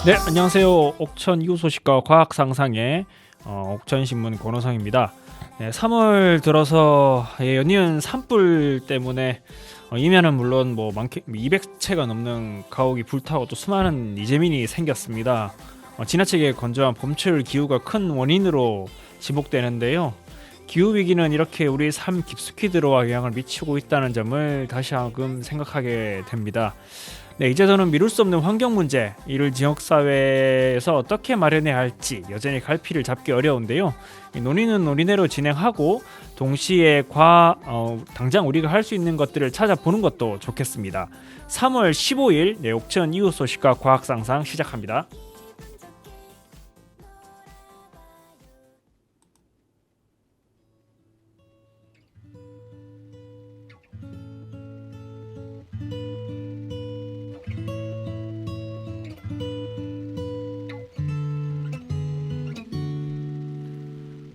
네, 안녕하세요. 옥천 이후 소식과 과학 상상의 옥천신문 권호성입니다. 네, 3월 들어서 연이은 산불 때문에 이면은 물론 뭐 200채가 넘는 가옥이 불타고 또 수많은 이재민이 생겼습니다. 지나치게 건조한 봄철 기후가 큰 원인으로 지목되는데요. 기후 위기는 이렇게 우리 삶 깊숙이 들어와 영향을 미치고 있다는 점을 다시금 생각하게 됩니다. 네, 이제서는 미룰 수 없는 환경 문제, 이를 지역 사회에서 어떻게 마련해야 할지 여전히 갈피를 잡기 어려운데요. 이 논의는 논의대로 진행하고 동시에 당장 우리가 할 수 있는 것들을 찾아보는 것도 좋겠습니다. 3월 15일 옥천 이후 소식과 과학 상상 시작합니다.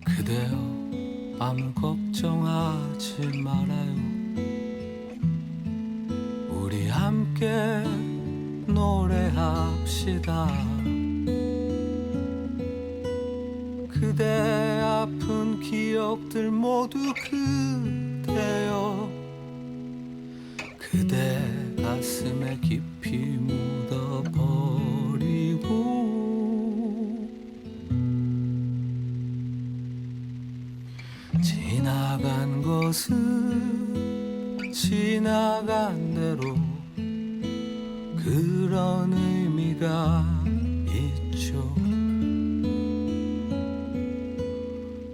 그대여 아무 걱정하지 말아요. 우리 함께 노래합시다. 그대 아픈 기억들 모두 그대여 그대 가슴에 깊이 묻어버리고 지나간 것은 지나간 대로 그런 의미가 있죠.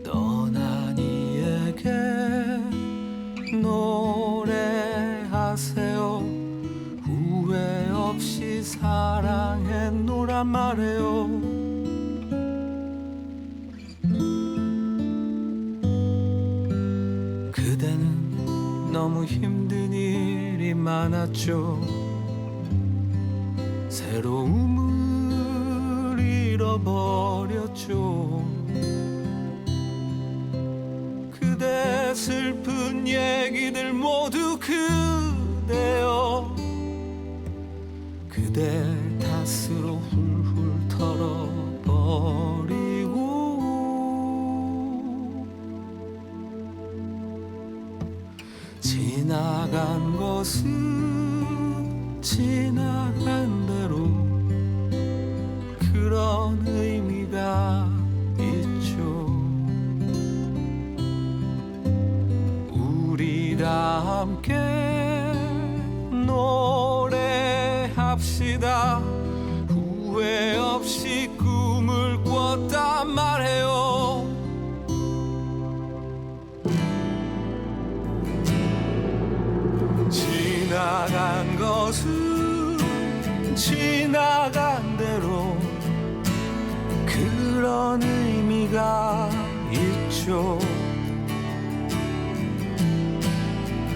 떠난 이에게 노래하세요. 후회 없이 사랑했노란 말해요. 그대는 너무 힘든 일이 많았죠. 새로움을 잃어버렸죠. 그대 슬픈 얘기들 모두 그대여 그대 탓으로 훌훌 털어버리고 지나간 것은 지나간 대로 그런 의미가 있죠. 우리 다 함께 노래합시다. 후회 없이 꿈을 꿨단 말해요. 지나간 것은 지나간 대로 그런 의미가 있죠.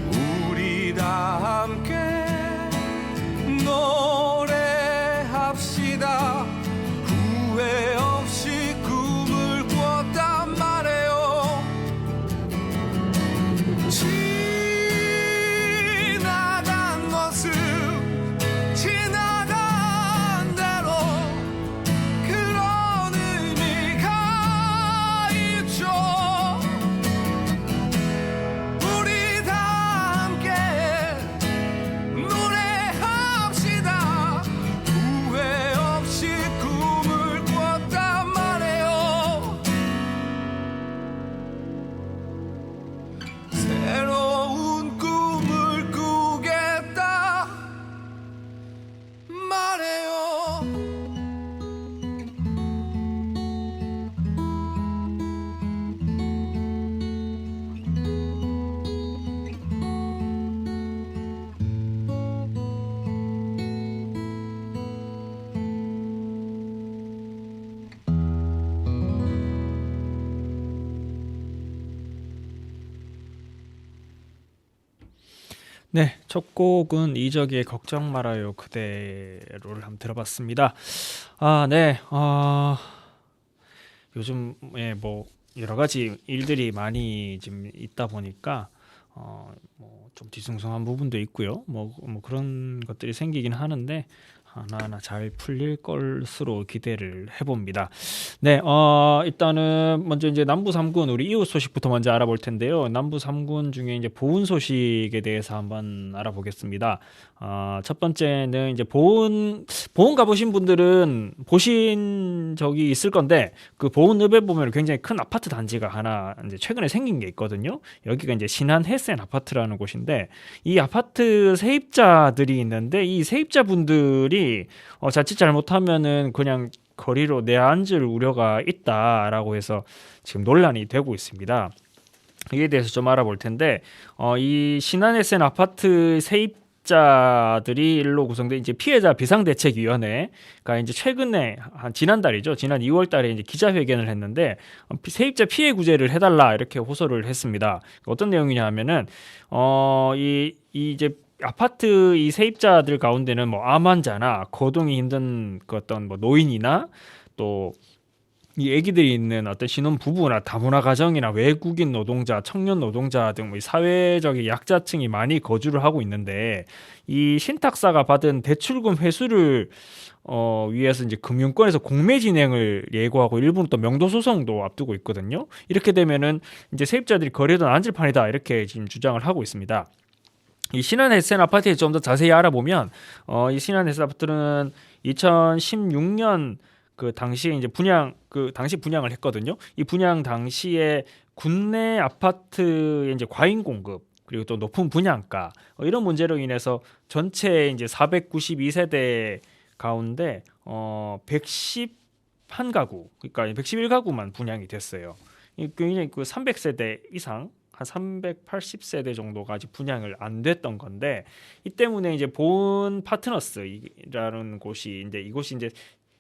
우리 다 함께 노래합시다. 후회 없이 꿈을 꿨단 말해요. 지나간 것은 지나간 대로 그런 의미가 있죠. 우리 다 함께 노래합시다. 후회 없이 꿈을 꿨단 말해요. 새로운 꿈을 꾸겠다 말해요. 네, 첫 곡은 이적의 걱정 말아요 그대로를 한번 들어봤습니다. 네, 요즘에 뭐 여러 가지 일들이 많이 지금 있다 보니까 뭐 좀 뒤숭숭한 부분도 있고요. 뭐 그런 것들이 생기긴 하는데 하나하나 잘 풀릴 것으로 기대를 해봅니다. 네, 일단은 먼저 이제 남부 3군 우리 이웃 소식부터 먼저 알아볼 텐데요. 남부 3군 중에 이제 보훈 소식에 대해서 한번 알아보겠습니다. 첫 번째는 이제 보훈 가보신 분들은 보신 적이 있을 건데 그 보훈읍에 보면 굉장히 큰 아파트 단지가 하나 이제 최근에 생긴 게 있거든요. 여기가 이제 신한 햇센 아파트라는 곳인데 이 아파트 세입자들이 있는데 이 세입자분들이 자칫 잘못하면은 그냥 거리로 내앉을 우려가 있다라고 해서 지금 논란이 되고 있습니다. 이에 대해서 좀 알아볼 텐데 이 신한 햇센 아파트 세입자들이 일로 구성된 이제 피해자 비상대책위원회가 이제 최근에 지난달이죠. 지난 2월달에 이제 기자회견을 했는데 세입자 피해 구제를 해달라 이렇게 호소를 했습니다. 어떤 내용이냐 하면은 이제 아파트 이 세입자들 가운데는 뭐 암 환자나 거동이 힘든 그 어떤 뭐 노인이나 또 이 아기들이 있는 어떤 신혼 부부나 다문화 가정이나 외국인 노동자, 청년 노동자 등 뭐 사회적인 약자층이 많이 거주를 하고 있는데 이 신탁사가 받은 대출금 회수를 위해서 이제 금융권에서 공매 진행을 예고하고 일부는 또 명도 소송도 앞두고 있거든요. 이렇게 되면은 이제 세입자들이 거래도 앉을 판이다 이렇게 지금 주장을 하고 있습니다. 이 신한 햇센 아파트에 좀 더 자세히 알아보면 이 신한 햇센 아파트는 2016년 그 당시에 이제 당시 분양을 했거든요. 이 분양 당시에 국내 아파트의 이제 과잉 공급 그리고 또 높은 분양가 이런 문제로 인해서 전체 이제 492세대 가운데 111가구 그러니까 111가구만 분양이 됐어요. 굉장히 그 300세대 이상 한 380세대 정도가 아직 분양을 안 됐던 건데 이 때문에 이제 보은 파트너스라는 곳이 이곳이 이제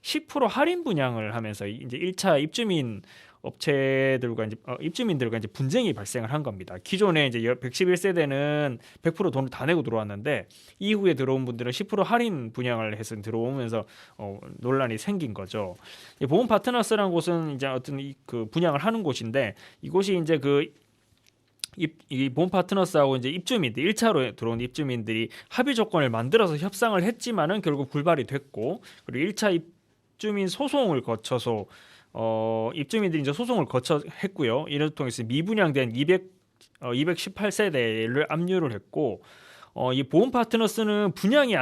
10% 할인 분양을 하면서 이제 1차 입주민 업체들과 입주민들과 이제 분쟁이 발생을 한 겁니다. 기존에 이제 111세대는 100% 돈을 다 내고 들어왔는데 이후에 들어온 분들은 10% 할인 분양을 해서 들어오면서 논란이 생긴 거죠. 보험 파트너스라는 곳은 이제 어떤 그 분양을 하는 곳인데 이곳이 이제 이 보험 파트너스하고 이제 입주민들 1차로 들어온 입주민들이 합의 조건을 만들어서 협상을 했지만은 결국 불발이 됐고 그리고 1차 입주민 소송을 거쳐서 입주민들이 이제 소송을 거쳐 했고요. 이를 통해서 미분양된 218세대를 압류를 했고 이 보험 파트너스는 분양이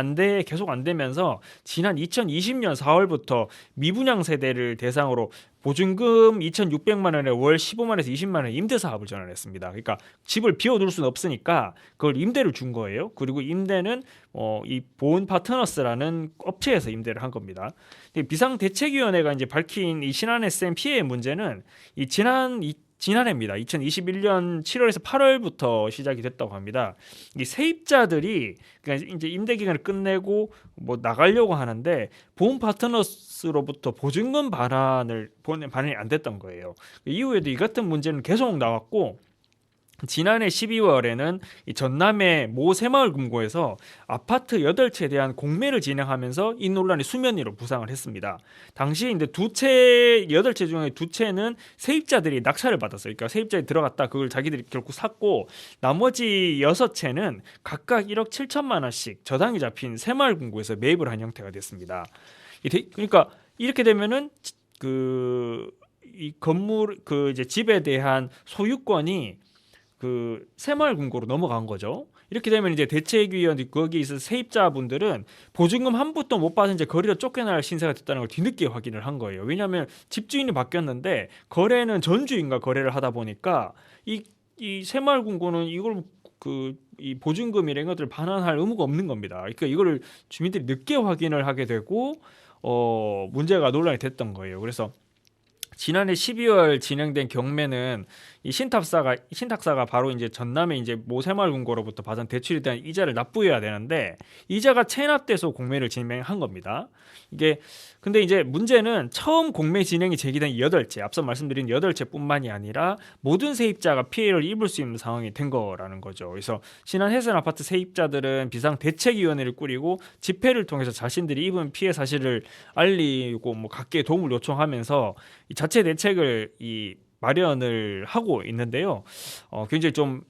계속 안 되면서 지난 2020년 4월부터 미분양 세대를 대상으로 보증금 2,600만 원에 월 15만에서 20만 원 임대 사업을 전환했습니다. 그러니까 집을 비워둘 수는 없으니까 그걸 임대를 준 거예요. 그리고 임대는 이 보험 파트너스라는 업체에서 임대를 한 겁니다. 비상대책위원회가 이제 밝힌 이 신한 SM 피해 문제는 이 지난해입니다. 2021년 7월에서 8월부터 시작이 됐다고 합니다. 이 세입자들이 그러니까 이제 임대 기간을 끝내고 뭐 나가려고 하는데 보험 파트너스로부터 보증금 반환이 안 됐던 거예요. 이후에도 이 같은 문제는 계속 나왔고 지난해 12월에는 이 전남의 모 새마을 금고에서 아파트 8채에 대한 공매를 진행하면서 이 논란이 수면 위로 부상을 했습니다. 당시에 이제 8채 중에 2채는 세입자들이 낙찰을 받았어요. 그러니까 세입자에 들어갔다 그걸 자기들이 결국 샀고 나머지 6채는 각각 1억 7천만 원씩 저당이 잡힌 새마을 금고에서 매입을 한 형태가 됐습니다. 그러니까 이렇게 되면은 이 건물 이제 집에 대한 소유권이 그 새마을 금고로 넘어간 거죠. 이렇게 되면 이제 대책위원 거기 있을 세입자분들은 보증금 한 푼도 못 받은 채 거리로 쫓겨날 신세가 됐다는 걸 뒤늦게 확인을 한 거예요. 왜냐하면 집주인이 바뀌었는데 거래는 전주인과 거래를 하다 보니까 이 새마을 금고는 이걸 이 보증금이나 이런 것들을 반환할 의무가 없는 겁니다. 그러니까 이거를 주민들이 늦게 확인을 하게 되고 문제가 논란이 됐던 거예요. 그래서 지난해 12월 진행된 경매는 이 신탁사가 바로 이제 전남의 이제 모 새마을금고로부터 받은 대출에 대한 이자를 납부해야 되는데 이자가 체납돼서 공매를 진행한 겁니다. 근데 이제 문제는 처음 공매 진행이 제기된 8채, 앞서 말씀드린 8채뿐만이 아니라 모든 세입자가 피해를 입을 수 있는 상황이 된 거라는 거죠. 그래서 신한 햇센 아파트 세입자들은 비상대책위원회를 꾸리고 집회를 통해서 자신들이 입은 피해 사실을 알리고 뭐 각계에 도움을 요청하면서 이 자체 대책을 마련을 하고 있는데요. 굉장히 좀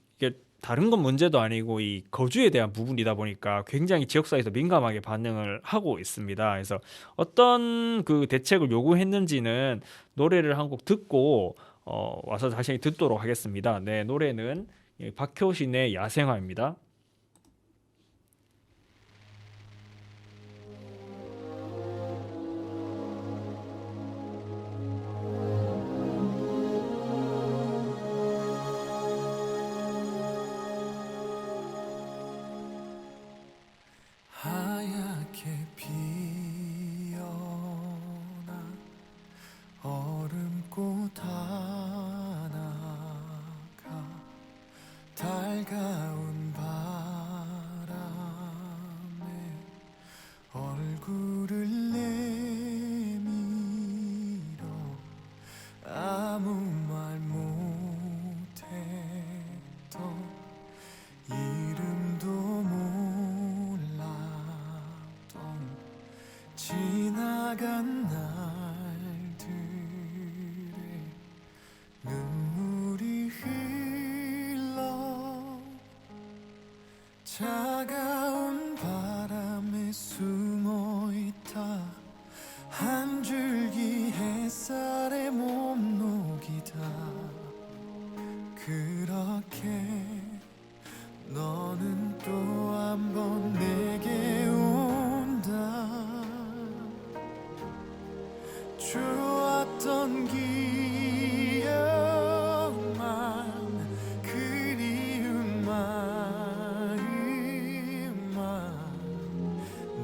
다른 건 문제도 아니고 이 거주에 대한 부분이다 보니까 굉장히 지역사회에서 민감하게 반응을 하고 있습니다. 그래서 어떤 그 대책을 요구했는지는 노래를 한 곡 듣고 와서 다시 듣도록 하겠습니다. 네, 노래는 박효신의 야생화입니다. 하얗게 피어나 얼음꽃 하나가 달가운 바람에 얼굴을 내밀어 아무 말 못했던 이름도 몰랐던 지나간 날들의 눈물이 흘러 차가운 바람에 숨어있다 한 줄기 햇살에 몸 녹이다 그렇게 너는 또 한 번 내게 온다 좋았던 기억만 그리운 마음만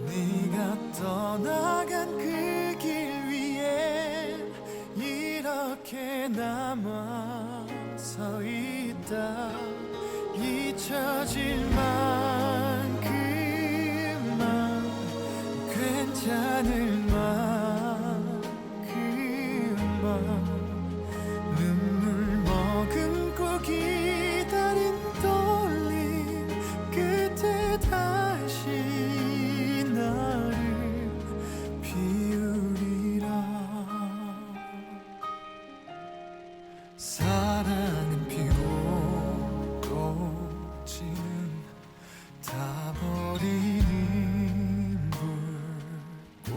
네가 떠나간 그 길 위에 이렇게 남아서 있다 잊혀질 만큼만 괜찮을 만큼만 눈물 머금고 기다린 떨림 끝에 다시 나를 비우리라 사랑은 피고 또 지는 다 버리는 불꽃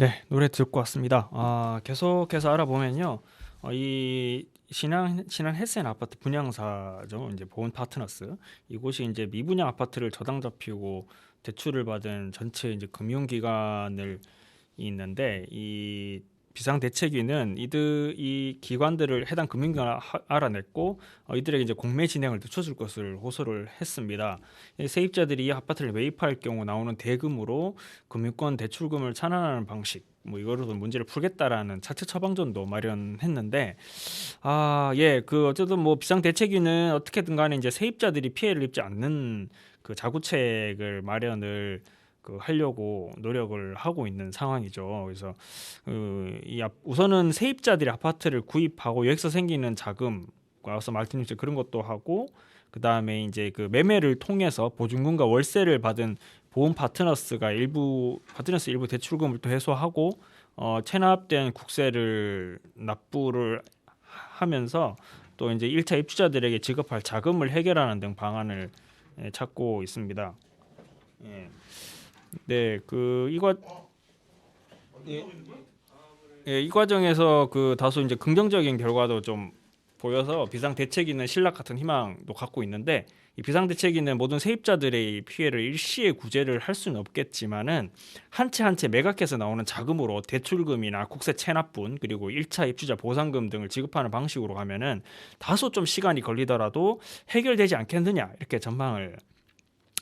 네, 노래 듣고 왔습니다. 계속해서 알아보면요. 이 신한 헤센 아파트 분양사죠. 이제 보은 파트너스. 이곳이 이제 미분양 아파트를 저당 잡히고 대출을 받은 전체 이제 금융기관을 있는데, 이 비상대책위는 이 기관들을 해당 금융기관을 알아냈고, 이들에게 이제 공매 진행을 늦춰줄 것을 호소를 했습니다. 세입자들이 이 아파트를 매입할 경우 나오는 대금으로 금융권 대출금을 찬환하는 방식, 뭐 이거로도 문제를 풀겠다라는 자체 처방전도 마련했는데, 어쨌든 뭐 비상대책위는 어떻게든 간에 이제 세입자들이 피해를 입지 않는 그 자구책을 마련을 하려고 노력을 하고 있는 상황이죠. 그래서 우선은 세입자들이 아파트를 구입하고 여기서 생기는 자금, 와서 말씀드린 그런 것도 하고, 그 다음에 이제 그 매매를 통해서 보증금과 월세를 받은 보험 파트너스 일부 대출금을 또 해소하고, 체납된 국세를 납부를 하면서 또 이제 1차 입주자들에게 지급할 자금을 해결하는 등 방안을 찾고 있습니다. 예. 네, 이 과정에서 다소 이제 긍정적인 결과도 좀 보여서 비상대책위는 신락 같은 희망도 갖고 있는데, 이 비상대책위는 모든 세입자들의 피해를 일시에 구제를 할 수는 없겠지만은 한 채 한 채 매각해서 나오는 자금으로 대출금이나 국세 체납분, 그리고 1차 입주자 보상금 등을 지급하는 방식으로 가면은 다소 좀 시간이 걸리더라도 해결되지 않겠느냐, 이렇게 전망을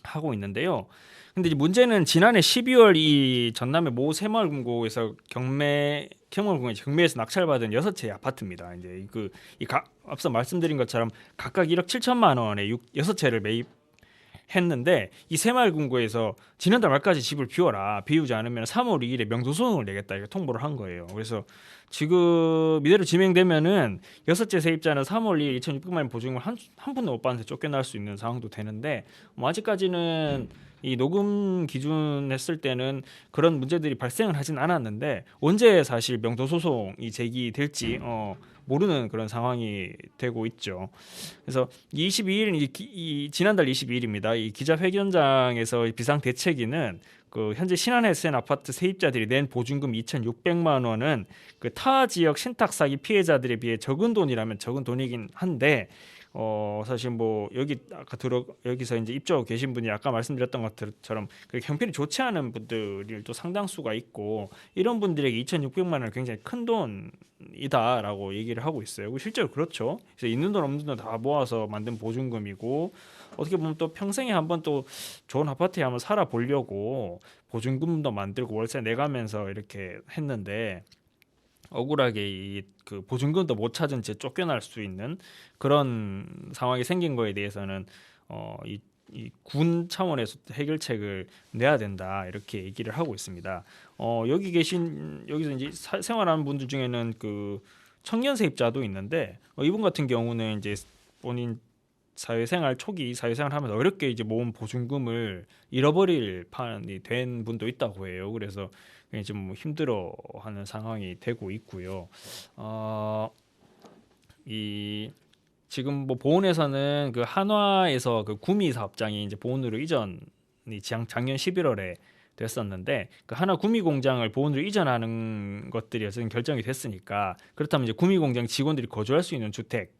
하고 있는데요. 근데 이제 문제는 지난해 12월 이 전남의 모 새마을금고에서 경매에서 낙찰받은 6채의 아파트입니다. 이제 앞서 말씀드린 것처럼 각각 1억 7천만 원에 6채를 매입했는데, 이 새마을금고에서 지난달 말까지 집을 비우지 않으면 3월 2일에 명도소송을 내겠다, 이렇게 통보를 한 거예요. 그래서 지금 이대로 진행되면은 6채 세입자는 3월 2일 2,600만 원 보증금을 한 푼도 못 받는 데 쫓겨날 수 있는 상황도 되는데, 아직까지는 이 녹음 기준 했을 때는 그런 문제들이 발생을 하진 않았는데, 언제 사실 명도 소송이 제기될지 모르는 그런 상황이 되고 있죠. 그래서 22일 지난달 22일입니다. 이 기자회견장에서 비상대책위는 현재 신한 헤센 아파트 세입자들이 낸 보증금 2,600만 원은 타 지역 신탁 사기 피해자들에 비해 적은 돈이라면 적은 돈이긴 한데, 사실 뭐 여기서 이제 입주하고 계신 분이 아까 말씀드렸던 것처럼 형편이 좋지 않은 분들이 또 상당수가 있고, 이런 분들에게 2,600만 원은 굉장히 큰 돈이다라고 얘기를 하고 있어요. 실제로 그렇죠. 그래서 있는 돈 없는 돈 다 모아서 만든 보증금이고, 어떻게 보면 또 평생에 한번 또 좋은 아파트에 한번 살아보려고 보증금도 만들고 월세 내가면서 이렇게 했는데, 억울하게 보증금도 못 찾은 채 쫓겨날 수 있는 그런 상황이 생긴 거에 대해서는 이 군 차원에서 해결책을 내야 된다, 이렇게 얘기를 하고 있습니다. 여기서 이제 생활하는 분들 중에는 청년 세입자도 있는데, 이분 같은 경우는 이제 본인 초기 사회생활 하면서 어렵게 이제 모은 보증금을 잃어버릴 판이 된 분도 있다고 해요. 그래서 좀 힘들어하는 상황이 되고 있고요. 지금 뭐 보훈에서는 한화에서 구미 사업장이 이제 보훈으로 이전이 작년 11월에 됐었는데, 한화 구미 공장을 보훈으로 이전하는 것들이 어쨌든 결정이 됐으니까, 그렇다면 이제 구미 공장 직원들이 거주할 수 있는 주택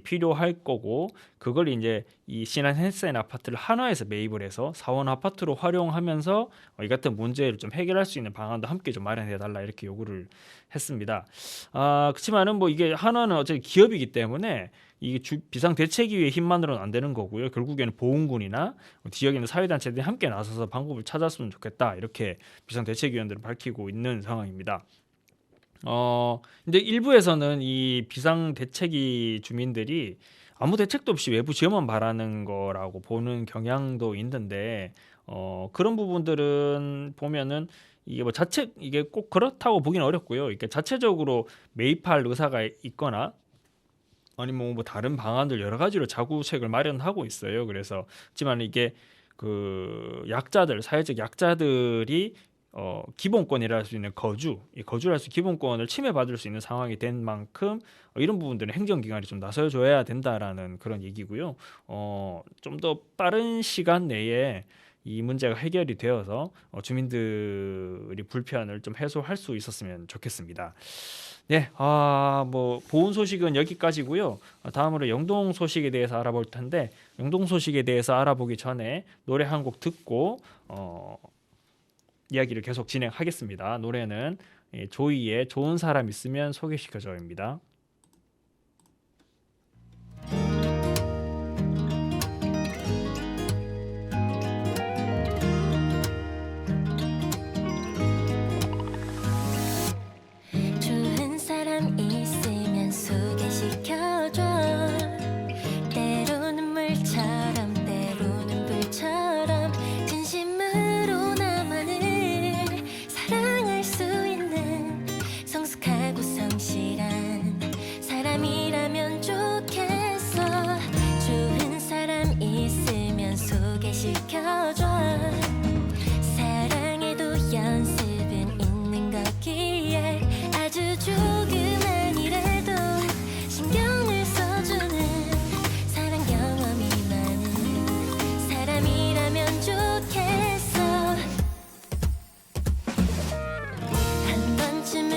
필요할 거고, 그걸 이제 이 신한 헤센 아파트를 한화에서 매입을 해서 사원 아파트로 활용하면서 이 같은 문제를 좀 해결할 수 있는 방안도 함께 좀 마련해 달라, 이렇게 요구를 했습니다. 그렇지만은 뭐 이게 한화는 어차피 기업이기 때문에 이게 비상대책위의 힘만으로는 안 되는 거고요. 결국에는 보훈군이나 지역에 있는 사회단체들이 함께 나서서 방법을 찾았으면 좋겠다, 이렇게 비상대책위원들은 밝히고 있는 상황입니다. 근데 일부에서는 이 비상대책위 주민들이 아무 대책도 없이 외부 지원만 바라는 거라고 보는 경향도 있는데, 그런 부분들은 보면은 이게 꼭 그렇다고 보기는 어렵고요. 이게 자체적으로 매입할 의사가 있거나 아니면 뭐 다른 방안들 여러 가지로 자구책을 마련하고 있어요. 그래서 하지만 이게 사회적 약자들이 기본권이라 할 수 있는 거주할 수 기본권을 침해받을 수 있는 상황이 된 만큼 이런 부분들은 행정기관이 좀 나서줘야 된다라는 그런 얘기고요. 좀 더 빠른 시간 내에 이 문제가 해결이 되어서 주민들이 불편을 좀 해소할 수 있었으면 좋겠습니다. 네, 뭐 보훈 소식은 여기까지고요. 다음으로 영동 소식에 대해서 알아볼 텐데 영동 소식에 대해서 알아보기 전에 노래 한 곡 듣고 이야기를 계속 진행하겠습니다. 노래는 조이의 좋은 사람 있으면 소개시켜줘입니다. 좋은 사람 있으면 소개시켜줘. 때로는 물처럼 때로는 불처럼 진심으로 나만을 사랑할 수 있는 성숙하고 성실한 사람이라면 좋겠어. 좋은 사람 있으면 소개시켜줘. 사랑에도 연습은 있는 거기에 아주 조그만이라도 신경을 써주는 사랑 경험이 많은 사람이라면 좋겠어. 한 번쯤은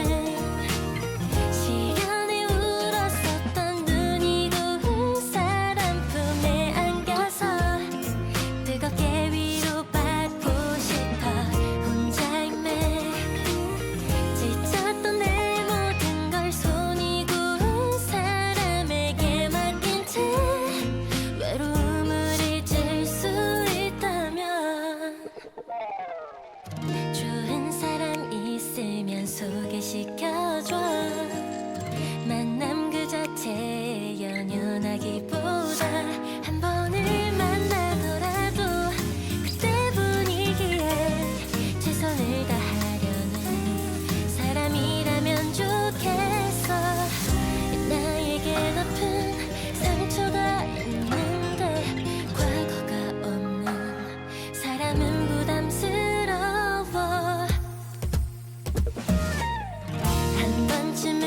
시련에 울었었던 눈이 고운 사람 품에 안겨서 뜨겁게 위로받고 싶어. 혼자임에 지쳤던 내 모든 걸 손이 고운 사람에게 맡긴 채 외로움을 잊을 수 있다면 좋은 사람 있으면 소개시켜줘. 만남 그 자체에 연연하기보다 한 번을 만나더라도 그때 분위기에 최선을 다하려는 사람이라면 좋겠어. 나에게 아픈 상처가 있는데 과거가 없는 사람은 부담스러워. 한 번쯤은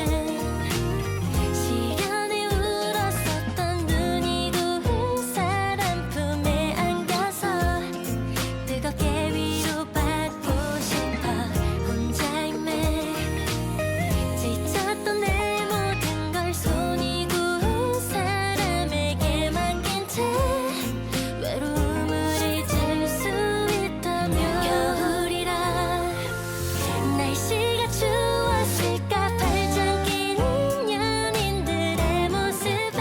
시련에 울었었던 눈이 고운 사람 품에 안겨서 뜨겁게 위로받고 싶어. 혼자임에 지쳤던 내 모든 걸 손이 고운 사람에게 맡긴 채 외로움을 잊을 수 있다면 겨울이라 날씨가 추웠을까. 발장 끼는 연인들의 모습에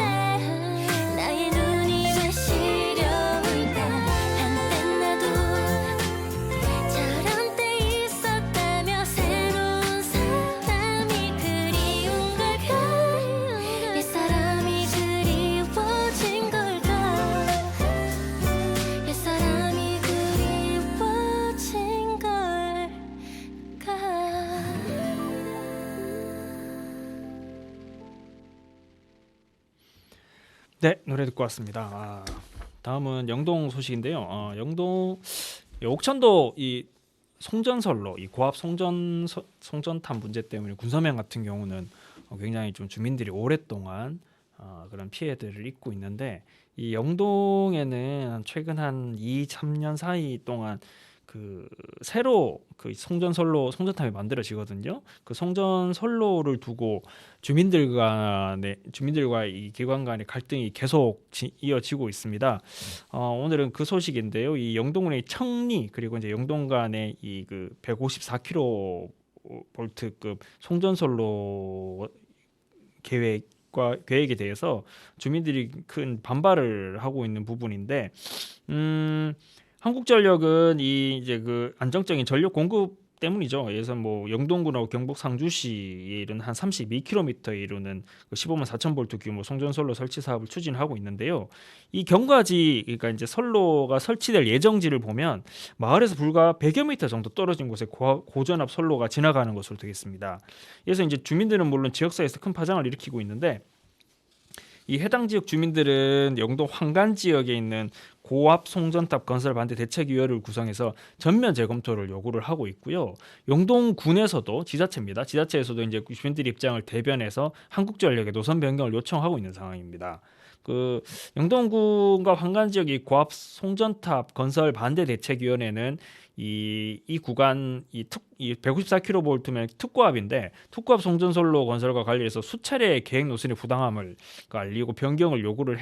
나의 눈이 왜 시려울까. 한때 나도 저런 때 있었다며 새로운 사람이 그리운 걸까. 옛사람이 그리워진 걸까. 옛사람이 그리워진 걸까. 네, 노래 듣고 왔습니다. 다음은 영동 소식인데요. 영동 옥천도 이 송전설로 이 고압 송전탑 문제 때문에 군서면 같은 경우는 굉장히 좀 주민들이 오랫동안 그런 피해들을 입고 있는데 이 영동에는 최근 한 2, 3년 사이 동안 그 새로 그 송전탑이 만들어지거든요. 그 송전선로를 두고 주민들과 이 기관 간의 갈등이 계속 이어지고 있습니다. 오늘은 그 소식인데요. 이 영동의 청리 그리고 이제 영동 간의 이 그 154kV급 송전선로 계획에 대해서 주민들이 큰 반발을 하고 있는 부분인데, 한국전력은 이 이제 그 안정적인 전력 공급 때문이죠. 그래서 뭐 영동군하고 경북 상주시에 이른 한 32km에 이르는 15만 4천 볼트 규모 송전선로 설치 사업을 추진하고 있는데요. 이 경과지, 그러니까 이제 선로가 설치될 예정지를 보면 마을에서 불과 100여 미터 정도 떨어진 곳에 고전압 선로가 지나가는 것으로 되겠습니다. 그래서 이제 주민들은 물론 지역사회에서 큰 파장을 일으키고 있는데, 이 해당 지역 주민들은 영동 황간 지역에 있는 고압 송전탑 건설 반대 대책위원회를 구성해서 전면 재검토를 요구를 하고 있고요. 영동군에서도 지자체에서도 이제 주민들의 입장을 대변해서 한국전력에 노선 변경을 요청하고 있는 상황입니다. 그 영동군과 황간 지역의 고압 송전탑 건설 반대 대책위원회는 이 구간 이 154kV면 특고압인데 특고압 송전선로 건설과 관련해서 수차례 계획 노선의 부당함을 알리고 변경을 요구를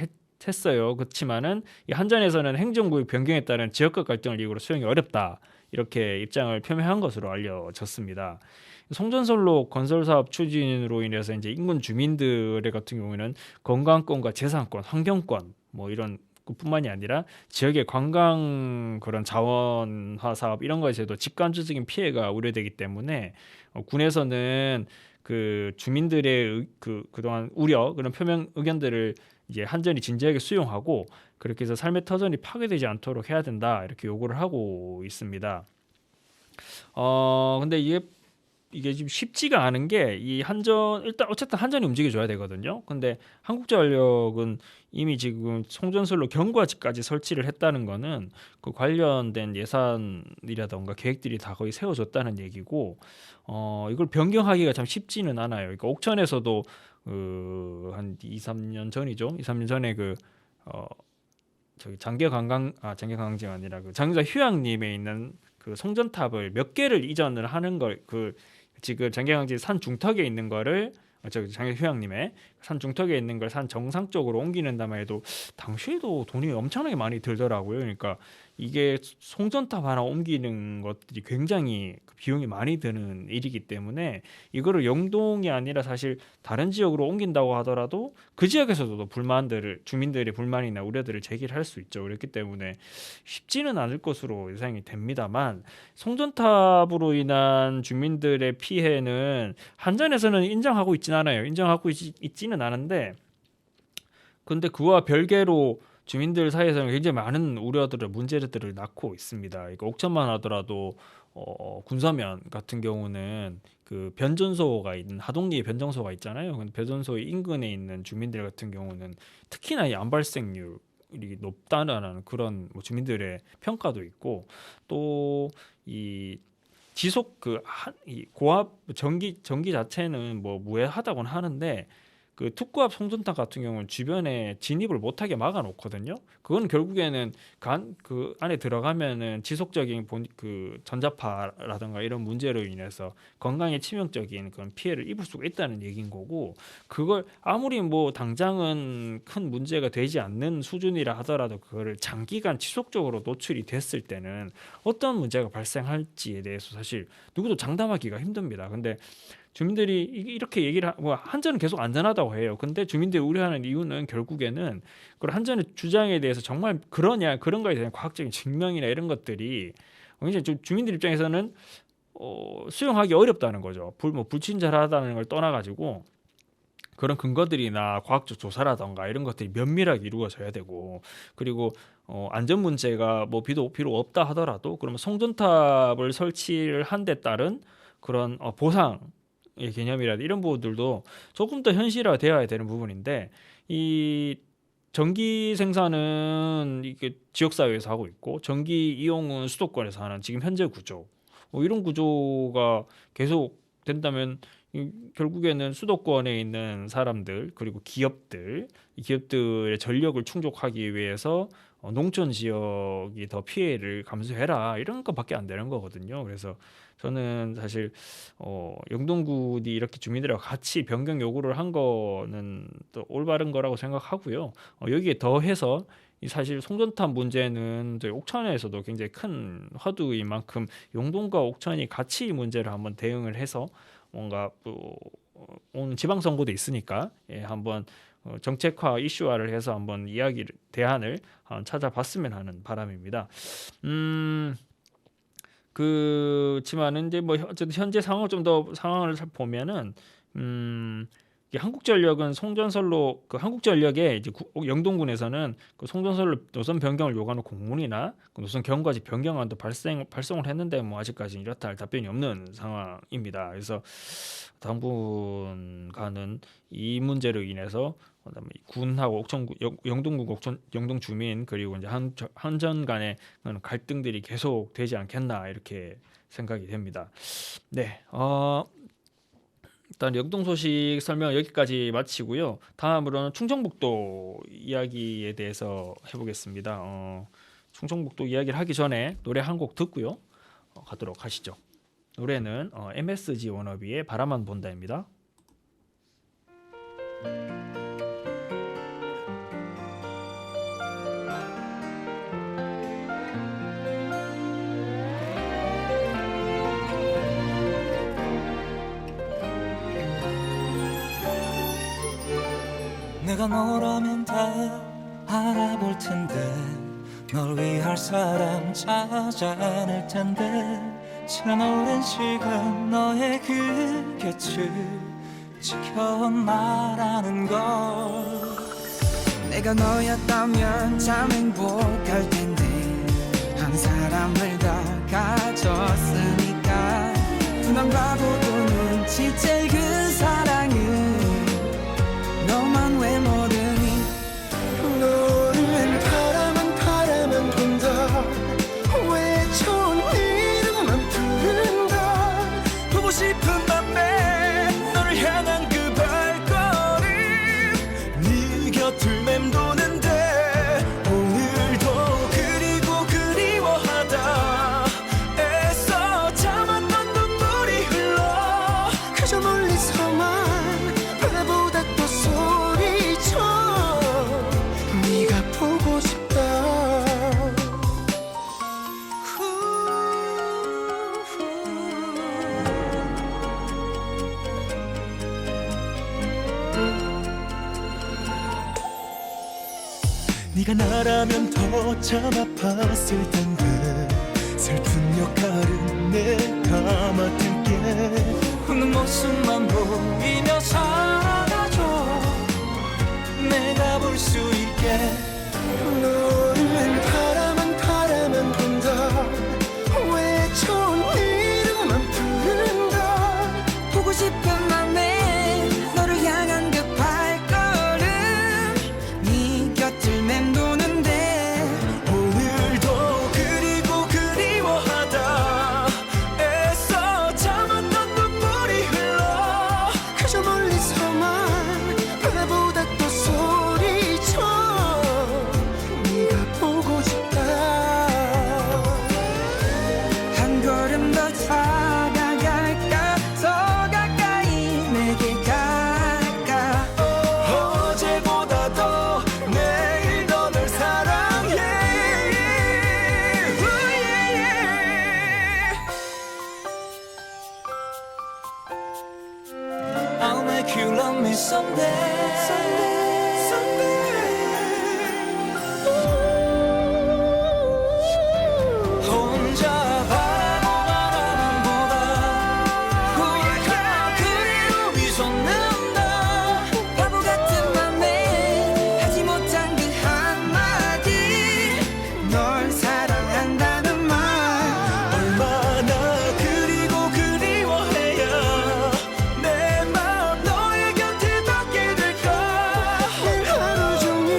했어요. 그렇지만은 이 한전에서는 행정구역 변경에 따른 지역적 갈등을 이유로 수용이 어렵다 이렇게 입장을 표명한 것으로 알려졌습니다. 송전선로 건설 사업 추진으로 인해서 이제 인근 주민들 같은 경우에는 건강권과 재산권, 환경권 뭐 이런 뿐만이 아니라 지역의 관광 그런 자원화 사업 이런 것에도 직간접적인 피해가 우려되기 때문에 군에서는 그 주민들의 그동안 우려 그런 표명 의견들을 이제 한전이 진지하게 수용하고 그렇게 해서 삶의 터전이 파괴되지 않도록 해야 된다 이렇게 요구를 하고 있습니다. 근데 이게 지금 쉽지가 않은 게 이 한전 일단 어쨌든 한전이 움직여줘야 되거든요. 근데 한국전력은 이미 지금 송전선로 경과지까지 설치를 했다는 거는 그 관련된 예산이라던가 계획들이 다 거의 세워졌다는 얘기고 이걸 변경하기가 참 쉽지는 않아요. 그러니까 옥천에서도 한 2, 3년 전이죠. 2, 3년 전에 저기 장계관광지가 아니라 그 장유자 휴양림에 있는 그 송전탑을 몇 개를 이전을 하는 걸 지금 장계강지 산 중턱에 있는 거를 장계 휴양림에 산 중턱에 있는 걸 산 정상 쪽으로 옮기는 다만 해도 당시에도 돈이 엄청나게 많이 들더라고요. 그러니까 이게 송전탑 하나 옮기는 것들이 굉장히 비용이 많이 드는 일이기 때문에 이거를 영동이 아니라 사실 다른 지역으로 옮긴다고 하더라도 그 지역에서도 주민들의 불만이나 우려들을 제기를 할 수 있죠. 그렇기 때문에 쉽지는 않을 것으로 예상이 됩니다만 송전탑으로 인한 주민들의 피해는 한전에서는 인정하고 있지는 않아요. 인정하고 있지는 않은데 근데 그와 별개로 주민들 사이에서는 굉장히 많은 문제들을 낳고 있습니다. 그러니까 옥천만 하더라도 군서면 같은 경우는 그 변전소가 있는 하동리에 변전소가 있잖아요. 근데 변전소 인근에 있는 주민들 같은 경우는 특히나 이 암발생률이 높다는 그런 뭐 주민들의 평가도 있고 또 이 지속 이 고압 전기 자체는 뭐 무해하다고는 하는데 그 특고압 송전탑 같은 경우는 주변에 진입을 못하게 막아놓거든요. 그건 결국에는 그 안에 들어가면은 지속적인 그 전자파라든가 이런 문제로 인해서 건강에 치명적인 그런 피해를 입을 수가 있다는 얘기인 거고 그걸 아무리 뭐 당장은 큰 문제가 되지 않는 수준이라 하더라도 그거를 장기간 지속적으로 노출이 됐을 때는 어떤 문제가 발생할지에 대해서 사실 누구도 장담하기가 힘듭니다. 근데 주민들이 이렇게 얘기를 한전은 계속 안전하다고 해요. 근데 주민들이 우려하는 이유는 결국에는 그 한전의 주장에 대해서 정말 그런가에 대한 과학적인 증명이나 이런 것들이 굉장히 주민들 입장에서는 수용하기 어렵다는 거죠. 불친절하다는 걸 떠나가지고 그런 근거들이나 과학적 조사라던가 이런 것들이 면밀하게 이루어져야 되고 그리고 안전 문제가 뭐 비록 없다 하더라도 그러면 송전탑을 설치를 한 데 따른 그런 보상 개념이라든 이런 부분들도 조금 더 현실화되어야 되는 부분인데 이 전기 생산은 이게 지역 사회에서 하고 있고 전기 이용은 수도권에서 하는 지금 현재 구조 이런 구조가 계속 된다면 결국에는 수도권에 있는 사람들 그리고 이 기업들의 전력을 충족하기 위해서 농촌 지역이 더 피해를 감수해라 이런 것밖에 안 되는 거거든요. 그래서 저는 사실 영동군이 이렇게 주민들하고 같이 변경 요구를 한 거는 또 올바른 거라고 생각하고요. 여기에 더해서 사실 송전탑 문제는 저희 옥천에서도 굉장히 큰 화두인 만큼 영동과 옥천이 같이 이 문제를 한번 대응을 해서 뭔가 오늘 지방선거도 있으니까 한번 정책화 이슈화를 해서 한번 대안을 찾아봤으면 하는 바람입니다. 그렇지만은 이제 뭐 어쨌든 현재 상황을 보면은 이게 한국전력은 송전선로 한국전력에 이제 영동군에서는 그 송전선로 노선 변경을 요구하는 공문이나 그 노선 경과지 변경안도 발송을 했는데 뭐 아직까지 이렇다 할 답변이 없는 상황입니다. 그래서 당분간은 이 문제로 인해서 군하고 영동군 영동 주민 그리고 이제 한전 간의 갈등들이 계속 되지 않겠나 이렇게 생각이 됩니다. 네, 일단 영동 소식 설명 여기까지 마치고요. 다음으로는 충청북도 이야기에 대해서 해보겠습니다. 충청북도 이야기를 하기 전에 노래 한 곡 듣고요. 가도록 하시죠. 노래는 MSG 워너비의 바라만 본다입니다. 내가 너라면 다 알아볼 텐데 널 위할 사람 찾아낼 텐데 지난 오랜 시간 너의 그 곁을 지켜나라는 걸 내가 너였다면 참 행복할 텐데 한 사람을 더 가졌으니까 난 바보도 눈치챌 그 사랑은 너만 왜 모르니 너를 바라만 본다 왜 좋은 이름만 부른다 보고 싶은 맘에 너를 향한 그 발걸음 네 곁을 맴도는데 오늘도 그리고 그리워하다 애써 참았던 눈물이 흘러 그저 멀리서만 바라보다 또 소리쳐 네가 보고 싶다 네가 나라면 더 참 아팠을 텐데 슬픈 역할은 내가 맡을게 웃는 모습만 보이며 살아줘 내가 볼 수 있게 너를 바라만 본다 왜 좋은 이름만 부른다 보고 싶은 맘에 너를 향한 그 발걸음 네 곁을 맴도는데 오늘도 그리고 그리워하다 애써 참았던 눈물이 흘러 그저 멀리서만 바라보다 또 소리쳐 네가 보고 싶다 한 걸음 더 다가갈까 더 가까이 내게 갈까 어제보다 더 내일 더 널 사랑해 I'll make you love me someday 혼자 바라보만 보다 우리가 그리움이 솟는다 바보 같은 맘에 하지 못한 그 한마디 널 사랑한다는 말 얼마나 그리고 그리워해야 내 마음 너의 곁에 닿게 될까 늘 하루 종일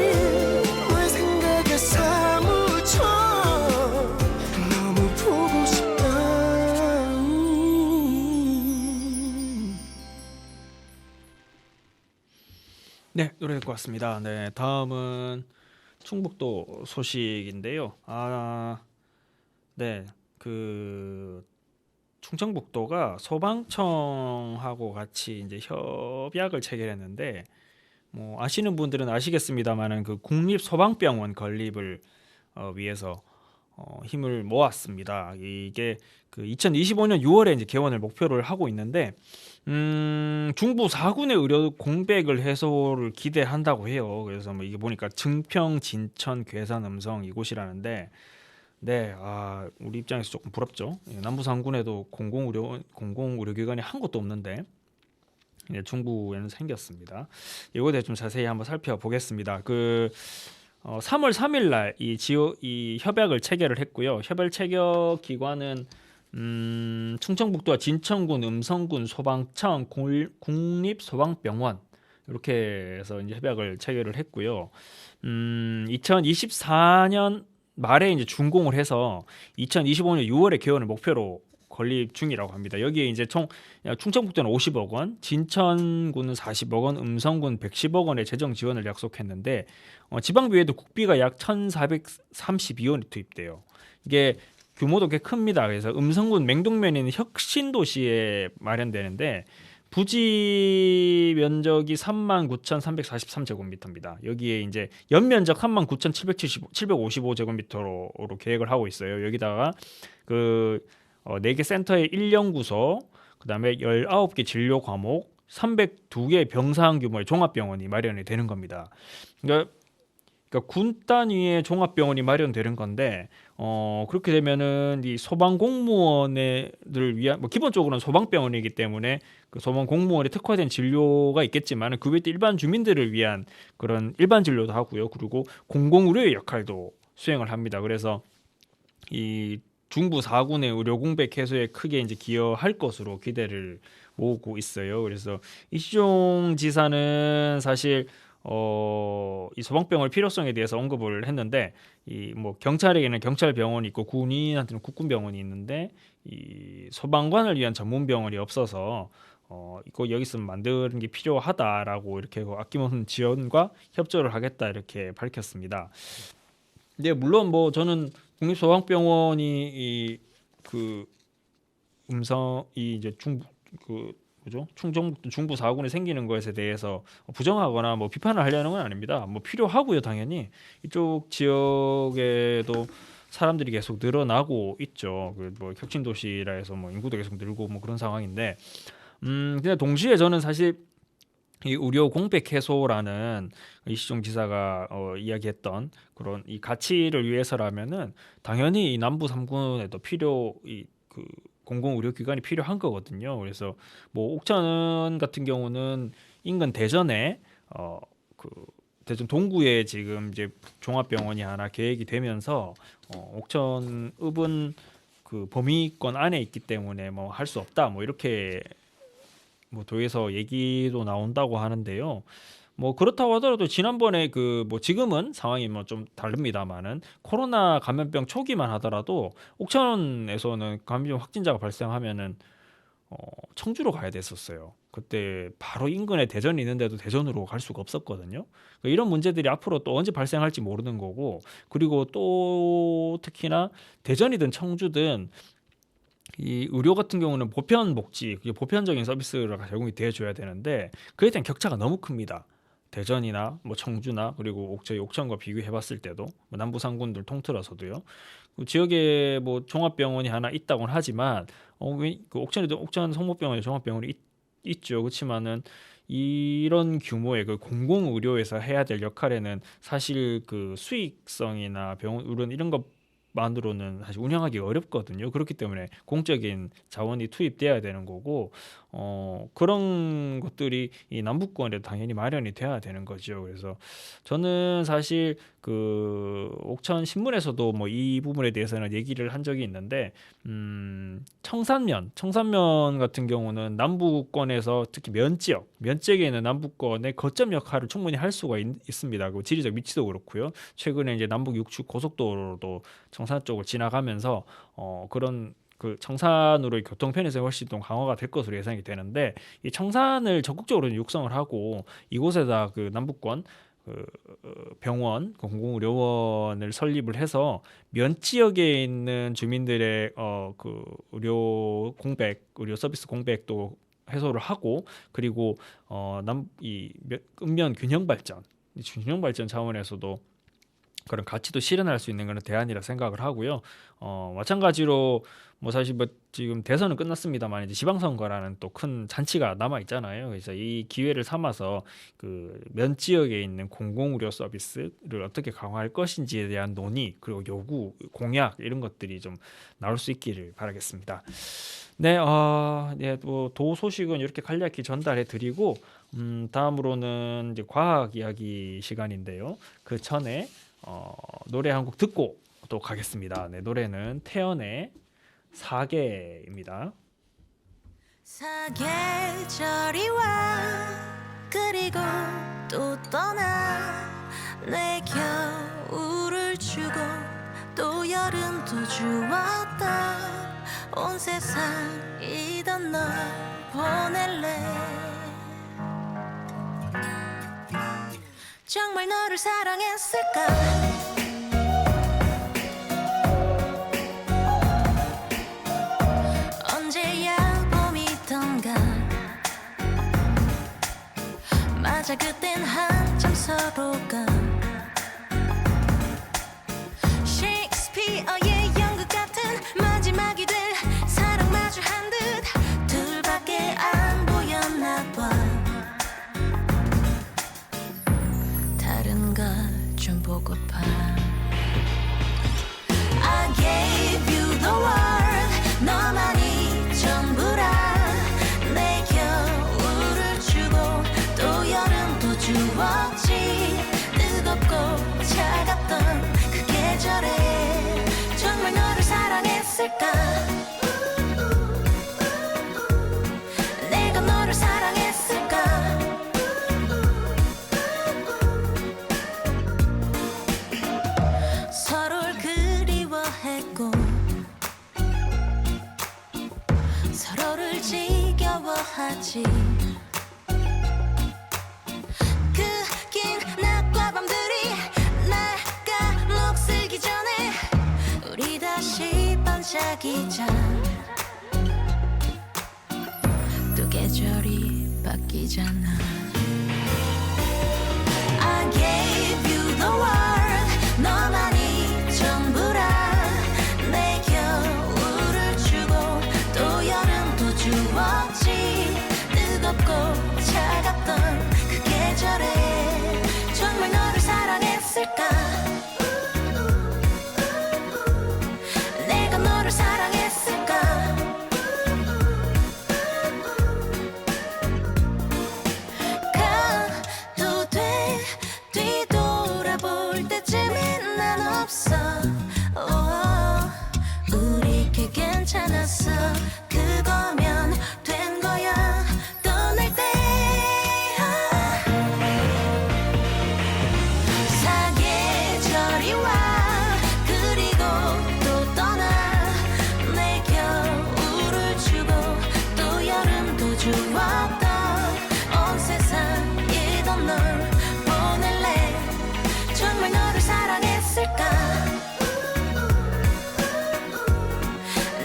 널 생각에 사무쳐 너무 보고 싶다 네, 노래 듣고 왔습니다. 네, 다음은 충북도 소식인데요. 네, 그 충청북도가 소방청하고 같이 이제 협약을 체결했는데, 뭐 아시는 분들은 아시겠습니다만은 그 국립소방병원 건립을 위해서 힘을 모았습니다. 이게 그 2025년 6월에 이제 개원을 목표를 하고 있는데, 중부 4군의 의료 공백을 해소를 기대한다고 해요. 그래서 뭐 이게 보니까 증평, 진천, 괴산, 음성 이곳이라는데, 네, 우리 입장에서 조금 부럽죠. 남부 3군에도 공공의료기관이 한 곳도 없는데 이제 중부에는 생겼습니다. 이거에 대해 좀 자세히 한번 살펴보겠습니다. 3월 3일 날 이 협약을 체결을 했고요. 협약 체결 기관은 충청북도와 진천군, 음성군 소방청, 국립소방병원 이렇게 해서 이제 협약을 체결을 했고요. 2024년 말에 이제 준공을 해서 2025년 6월에 개원을 목표로 건립 중이라고 합니다. 여기에 이제 총 충청북도는 50억 원, 진천군은 40억 원, 음성군 110억 원의 재정 지원을 약속했는데 지방비에도 국비가 약 1,432원이 투입돼요. 이게 규모도 꽤 큽니다. 그래서 음성군 맹동면에 있는 혁신도시에 마련되는데 부지 면적이 39,343제곱미터입니다. 여기에 이제 연면적 39,755제곱미터로 계획을 하고 있어요. 여기다가 그 4개 센터의 1연구소, 그다음에 19개 진료 과목, 302개 병상 규모의 종합병원이 마련이 되는 겁니다. 그러니까 군 단위의 종합병원이 마련되는 건데 그렇게 되면은 이 소방 공무원들을 위한 기본적으로는 소방병원이기 때문에 그 소방 공무원에 특화된 진료가 있겠지만 그 외에 일반 주민들을 위한 그런 일반 진료도 하고요. 그리고 공공의료의 역할도 수행을 합니다. 그래서 이 중부 4군의 의료 공백 해소에 크게 이제 기여할 것으로 기대를 모으고 있어요. 그래서 이시종 지사는 사실 이 소방병원 필요성에 대해서 언급을 했는데 이 뭐 경찰에게는 경찰병원이 있고 군인한테는 국군병원이 있는데 이 소방관을 위한 전문병원이 없어서 이거 여기서 만드는 게 필요하다라고 이렇게 아낌없는 지원과 협조를 하겠다 이렇게 밝혔습니다. 근데 물론 뭐 저는 국립소방병원이 이제 충청북도 중부 4군에 생기는 것에 대해서 부정하거나 뭐 비판을 하려는 건 아닙니다. 뭐 필요하고요, 당연히. 이쪽 지역에도 사람들이 계속 늘어나고 있죠. 뭐 혁신도시라 해서 뭐 인구도 계속 늘고 뭐 그런 상황인데, 근데 동시에 저는 사실 이 의료 공백 해소라는 이시종 지사가 이야기했던 그런 이 가치를 위해서라면은 당연히 이 남부 3군에도 공공의료기관이 필요한 거거든요. 그래서 뭐 옥천 같은 경우는 인근 대전에 대전 동구에 지금 이제 종합병원이 하나 계획이 되면서 옥천읍은 그 범위권 안에 있기 때문에 뭐 할 수 없다 뭐 이렇게 뭐 도에서 얘기도 나온다고 하는데요. 뭐 그렇다고 하더라도 지난번에 뭐 지금은 상황이 뭐 좀 다릅니다만은 코로나 감염병 초기만 하더라도 옥천에서는 감염 확진자가 발생하면은 청주로 가야 됐었어요. 그때 바로 인근에 대전이 있는데도 대전으로 갈 수가 없었거든요. 그러니까 이런 문제들이 앞으로 또 언제 발생할지 모르는 거고, 그리고 또 특히나 대전이든 청주든 이 의료 같은 경우는 보편 복지, 보편적인 서비스가 제공이 돼줘야 되는데 그에 대한 격차가 너무 큽니다. 대전이나 뭐 청주나 그리고 저희 옥천과 비교해봤을 때도 뭐 남부 상군들 통틀어서도요. 그 지역에 뭐 종합병원이 하나 있다고는 하지만 그 옥천에도 옥천 성모병원에 종합병원이 있죠. 그렇지만은 이런 규모의 그 공공의료에서 해야 될 역할에는 사실 그 수익성이나 병원 이런 것만으로는 사실 운영하기 어렵거든요. 그렇기 때문에 공적인 자원이 투입돼야 되는 거고 그런 것들이 이 남부권에도 당연히 마련이 돼야 되는 거죠. 그래서 저는 사실 그 옥천 신문에서도 뭐 이 부분에 대해서는 얘기를 한 적이 있는데 청산면 같은 경우는 남부권에서 특히 면지역에 있는 남부권의 거점 역할을 충분히 할 수가 있습니다. 그 지리적 위치도 그렇고요. 최근에 이제 남북 6축 고속도로도 청산 쪽을 지나가면서 그런 그 청산으로의 교통 편의성이 훨씬 더 강화가 될 것으로 예상이 되는데 이 청산을 적극적으로 육성을 하고 이곳에다 그 남부권 병원, 공공의료원을 설립을 해서 면 지역에 있는 주민들의 그 의료 서비스 공백도 해소를 하고, 그리고 읍면 균형 발전 차원에서도 그런 가치도 실현할 수 있는 그런 대안이라 생각을 하고요. 마찬가지로 뭐 사실 뭐 지금 대선은 끝났습니다만 이제 지방선거라는 또 큰 잔치가 남아 있잖아요. 그래서 이 기회를 삼아서 그 면 지역에 있는 공공의료 서비스를 어떻게 강화할 것인지에 대한 논의, 그리고 요구, 공약 이런 것들이 좀 나올 수 있기를 바라겠습니다. 네, 뭐 도 소식은 이렇게 간략히 전달해 드리고 다음으로는 이제 과학 이야기 시간인데요. 그 전에 노래 한 곡 듣고 또 가겠습니다. 네, 노래는 태연의 사계입니다. 사계절이 와 그리고 또 떠나 내 겨울을 주고 또 여름도 주었다 온 세상 이던 널 보낼래 정말 너를 사랑했을까 언제야 봄이던가 맞아 그땐 한참 서로가 셰익스피어의 연극 같은 마지막이 될 사랑 마주한 듯 둘밖에 안 보였나 봐 다른 걸 좀 보고파 I gave you the world 너만이 전부라 내 겨울을 주고 또 여름도 주었지 뜨겁고 차갑던 그 계절에 정말 너를 사랑했을까 내가 너를 사랑했을까 서로를 그리워했고 서로를 지겨워하지 그 긴 낮과 밤들이 날까 녹슬기 전에 우리 다시 반짝이자 또 계절이 바뀌잖아 I gave you the world 너만이 전부라 내 겨울을 주고 또 여름도 주었지 뜨겁고 차갑던 그 계절에 정말 너를 사랑했을까 내가 너를 사랑했을까 가도 돼 뒤돌아볼 때쯤엔 난 없어 우리 꽤 괜찮았어 그거면 된 거야 떠날 때 사계절이 와 그리고 또 떠나 내 겨울을 주고 또 여름도 주었던 온 세상 이던 널 보낼래 정말 너를 사랑했을까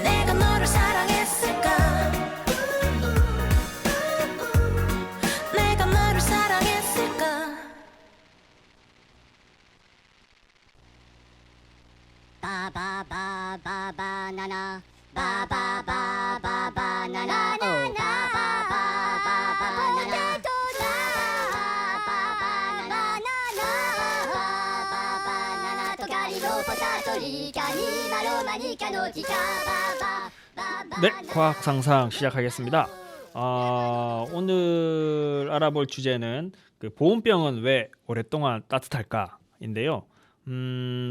내가 너를 사랑했을까 내가 너를 사랑했을까 바바바바바나나 바바바바바나나 바바바바바나나 바바바바나나 토가리로 포타토 리카 니마로마 니카노 기카 바바바바나나 네, 과학 상상 시작하겠습니다. 오늘 알아볼 주제는 그 보온병은 왜 오랫동안 따뜻할까인데요.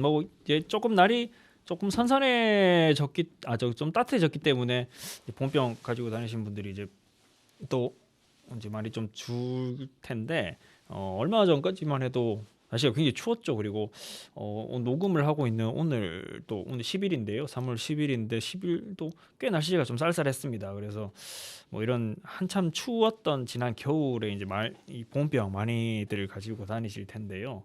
뭐 이제 조금 날이 조금 선선해졌기, 좀 따뜻해졌기 때문에 보온병 가지고 다니신 분들이 이제 또 이제 많이 좀 줄 텐데 얼마 전까지만 해도 날씨가 굉장히 추웠죠. 그리고 녹음을 하고 있는 오늘 10일인데요. 3월 10일인데 10일도 꽤 날씨가 좀 쌀쌀했습니다. 그래서 뭐 이런 한참 추웠던 지난 겨울에 이제 이 보온병 많이들 가지고 다니실 텐데요.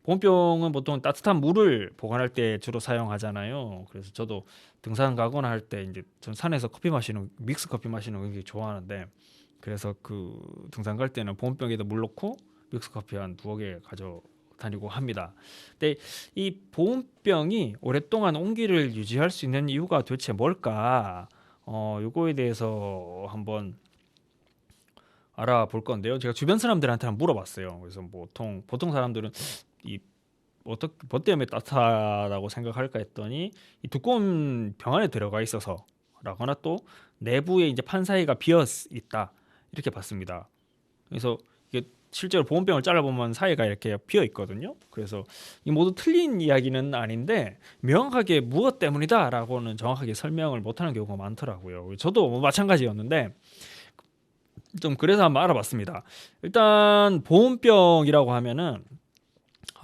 보온병은 보통 따뜻한 물을 보관할 때 주로 사용하잖아요. 그래서 저도 등산 가거나 할 때 이제 전 산에서 믹스 커피 마시는 거 굉장히 좋아하는데 그래서 그 등산 갈 때는 보온병에다 물 넣고 믹스 커피 한 2개 가져 다니고 합니다. 근데 이 보온병이 오랫동안 온기를 유지할 수 있는 이유가 도대체 뭘까? 요거에 대해서 한번 알아볼 건데요. 제가 주변 사람들한테 한번 물어봤어요. 그래서 보통 사람들은 뭐 때문에 따뜻하다고 생각할까 했더니 이 두꺼운 병 안에 들어가 있어서라거나 또 내부에 이제 판 사이가 비어 있다 이렇게 봤습니다. 그래서 이게 실제로 보온병을 잘라보면 사이가 이렇게 비어 있거든요. 그래서 이 모두 틀린 이야기는 아닌데 명확하게 무엇 때문이다라고는 정확하게 설명을 못하는 경우가 많더라고요. 저도 뭐 마찬가지였는데 좀 그래서 한번 알아봤습니다. 일단 보온병이라고 하면은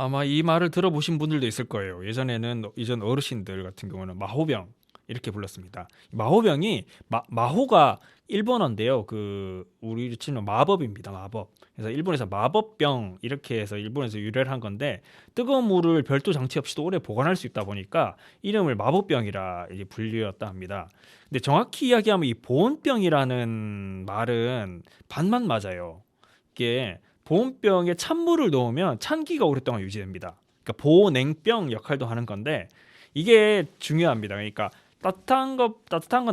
아마 이 말을 들어보신 분들도 있을 거예요. 이전 어르신들 같은 경우는 마호병 이렇게 불렀습니다. 마호병이 마호가 일본어인데요. 그 우리 치는 마법입니다. 마법. 그래서 일본에서 마법병 이렇게 해서 일본에서 유래를 한 건데 뜨거운 물을 별도 장치 없이도 오래 보관할 수 있다 보니까 이름을 마법병이라 이제 불리었다 합니다. 근데 정확히 이야기하면 이 보온병이라는 말은 반만 맞아요. 이게 보온병에 찬물을 넣으면 찬기가 오랫동안 유지됩니다. 그러니까 보냉병 역할도 하는 건데 이게 중요합니다. 그러니까 따뜻한 건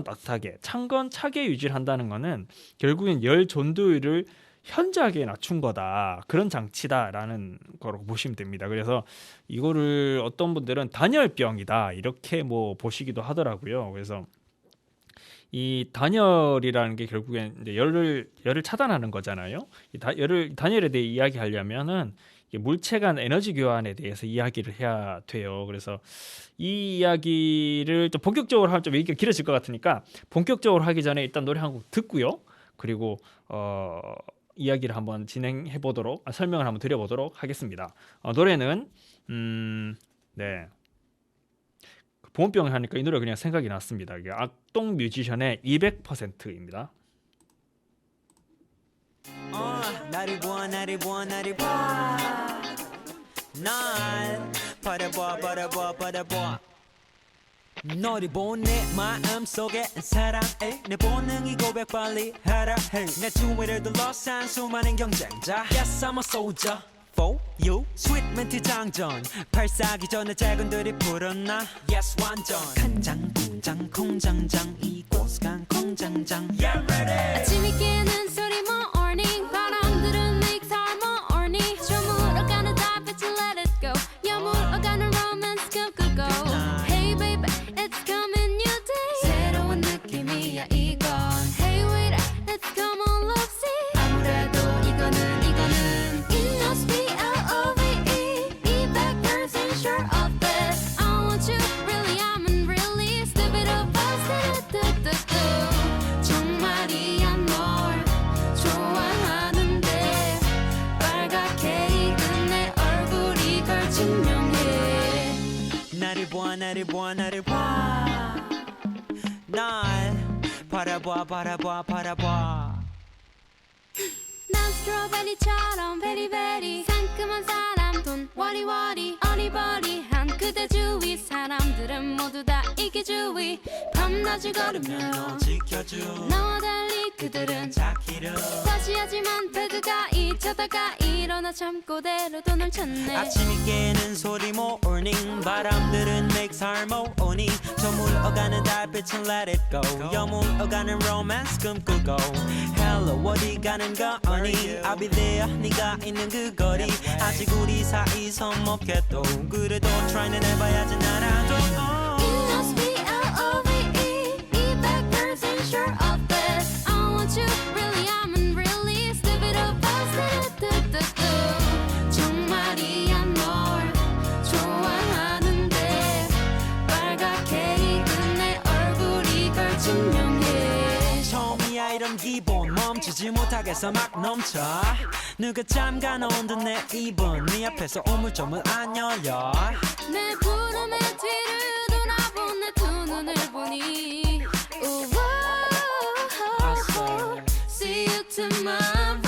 따뜻하게, 찬 건 차게 유지를 한다는 거는 결국엔 열 전도율을 현저하게 낮춘 거다. 그런 장치다라는 거로 보시면 됩니다. 그래서 이거를 어떤 분들은 단열병이다 이렇게 뭐 보시기도 하더라고요. 그래서 이 단열이라는 게 결국엔 이제 열을 차단하는 거잖아요. 단열에 대해 이야기하려면은 물체 간 에너지 교환에 대해서 이야기를 해야 돼요. 그래서 이 이야기를 좀 본격적으로 하면 좀 얘기가 길어질 것 같으니까 본격적으로 하기 전에 일단 노래 한 곡 듣고요. 그리고 이야기를 한번 진행해 보도록 설명을 한번 드려보도록 하겠습니다. 노래는 네. 보온병을 하니까 이 노래 그냥 생각이 났습니다. 이게 악동 뮤지션의 200%입니다. 나를 보아 나를 보아 나를 보아 날 바라보아 바라보아 바라보아 너를 본 내 마음속에 사랑해 내 본능이 고백 빨리 하라 해내 주위를 둘러싼 수많은 경쟁자 Yes I'm a soldier for you 스윗 멘트 장전 발사기 전에 작은들이 불었나 Yes 완전 간장 공장 공장장 이곳 간 공장장 Yeah ready 아침이 깨는 소리 morning 바람들은 make time morning 저물어가는 달빛을 let it go 여물어가는 romance 꿈꾸고 Hey baby it's coming new day 새로운 느낌이야 이건 Hey wait let's come on love see 아무래도 이거는 It must be L-O-V-E 200% sure of this I want you really I'm really stupid of us 정말이야 널 좋아하는데 빨갛게 익은 내 얼굴이 걸 증명해 나를 보아 나를 보아 나를 보아 날 바라보아 바라보아 바라보아 난 스트로베리처럼 베리베리 상큼한 사람 돈 워리워리 어리버리한 그대 주위 사람들은 모두 다 이기주의 밤낮을 걸으며 너 지켜줘 너와 달리 그들은 자기를 다시 하지만 배드가 잊혀다가 일어나 잠꼬대로도 널 찾네 아침이 깨는 소리 morning 바람들은 make harmony 저물어가는 달빛은 let it go 여물어가는 romance 꿈꾸고 hello 어디 가는 거니 I'll be there 네가 있는 그 거리 아직 우리 사이 서먹해도 그래도 try는 해봐야지 나라도 It must be L-O-V-E 200% sure of this I want you really I'm really stupid of us 정말이야 널 좋아하는데 빨갛게 익은 내 얼굴이 걸 증명해 처음이야 이런 기분 멈추지 못하겠어 막 넘쳐 누가 잠가놓은 듯 내 입은 네 앞에서 우물쭈물 안 열려 내 부름의 뒤를 돌아본 내 두 눈을 보니 우와 See you tomorrow